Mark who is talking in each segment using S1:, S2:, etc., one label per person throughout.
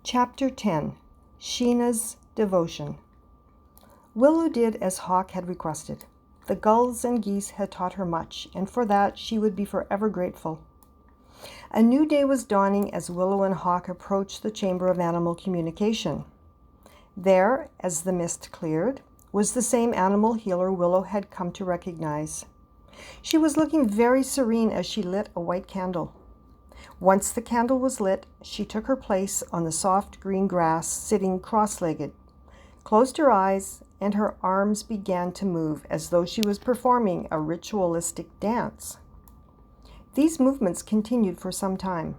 S1: Chapter 10. Sheena's Devotion. Willow did as Hawk had requested. The gulls and geese had taught her much, and for that she would be forever grateful. A new day was dawning as Willow and Hawk approached the Chamber of Animal Communication. There, as the mist cleared, was the same animal healer Willow had come to recognize. She was looking very serene as she lit a white candle. Once the candle was lit, she took her place on the soft green grass, sitting cross-legged, closed her eyes, and her arms began to move as though she was performing a ritualistic dance. These movements continued for some time.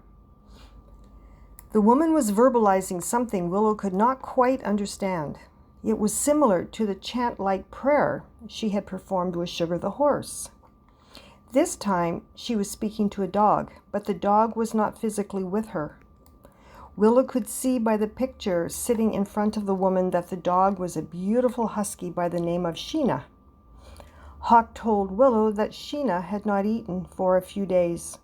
S1: The woman was verbalizing something Willow could not quite understand. It was similar to the chant-like prayer she had performed with Sugar the horse. This time, she was speaking to a dog, but the dog was not physically with her. Willow could see by the picture sitting in front of the woman that the dog was a beautiful husky by the name of Sheena. Hawk told Willow that Sheena had not eaten for a few days,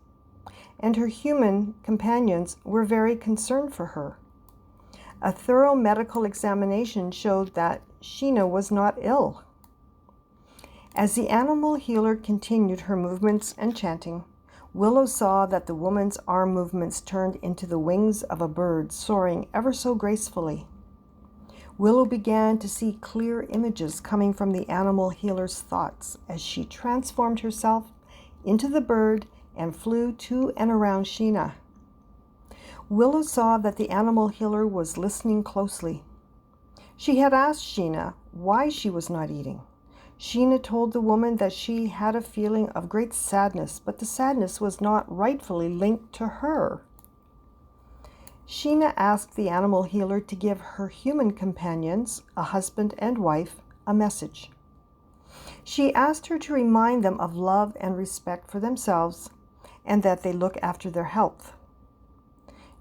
S1: and her human companions were very concerned for her. A thorough medical examination showed that Sheena was not ill. As the animal healer continued her movements and chanting, Willow saw that the woman's arm movements turned into the wings of a bird soaring ever so gracefully. Willow began to see clear images coming from the animal healer's thoughts as she transformed herself into the bird and flew to and around Sheena. Willow saw that the animal healer was listening closely. She had asked Sheena why she was not eating. Sheena told the woman that she had a feeling of great sadness, but the sadness was not rightfully linked to her. Sheena asked the animal healer to give her human companions, a husband and wife, a message. She asked her to remind them of love and respect for themselves and that they look after their health.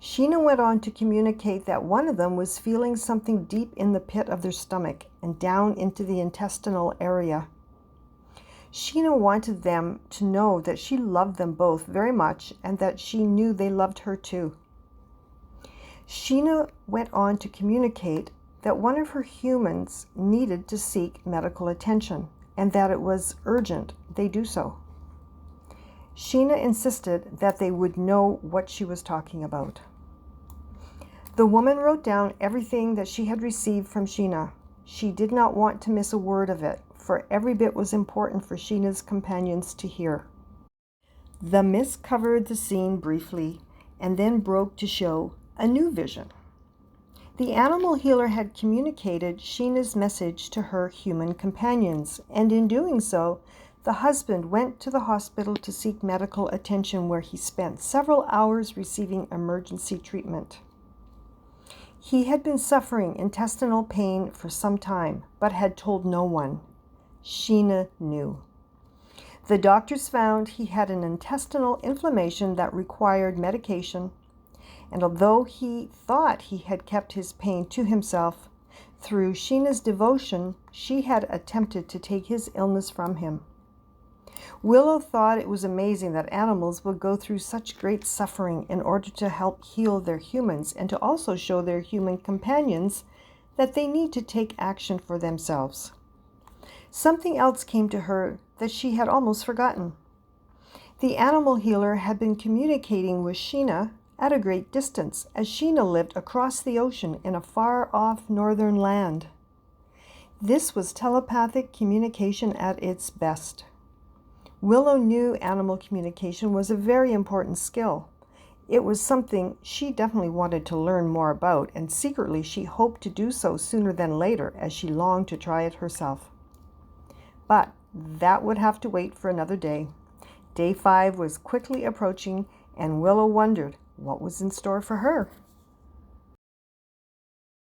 S1: Sheena went on to communicate that one of them was feeling something deep in the pit of their stomach and down into the intestinal area. Sheena wanted them to know that she loved them both very much and that she knew they loved her too. Sheena went on to communicate that one of her humans needed to seek medical attention and that it was urgent they do so. Sheena insisted that they would know what she was talking about. The woman wrote down everything that she had received from Sheena. She did not want to miss a word of it, for every bit was important for Sheena's companions to hear. The mist covered the scene briefly and then broke to show a new vision. The animal healer had communicated Sheena's message to her human companions, and in doing so, the husband went to the hospital to seek medical attention where he spent several hours receiving emergency treatment. He had been suffering intestinal pain for some time, but had told no one. Sheena knew. The doctors found he had an intestinal inflammation that required medication, and although he thought he had kept his pain to himself, through Sheena's devotion, she had attempted to take his illness from him. Willow thought it was amazing that animals would go through such great suffering in order to help heal their humans and to also show their human companions that they need to take action for themselves. Something else came to her that she had almost forgotten. The animal healer had been communicating with Sheena at a great distance, as Sheena lived across the ocean in a far-off northern land. This was telepathic communication at its best. Willow knew animal communication was a very important skill. It was something she definitely wanted to learn more about, and secretly she hoped to do so sooner than later, as she longed to try it herself. But that would have to wait for another day. Day 5 was quickly approaching, and Willow wondered what was in store for her.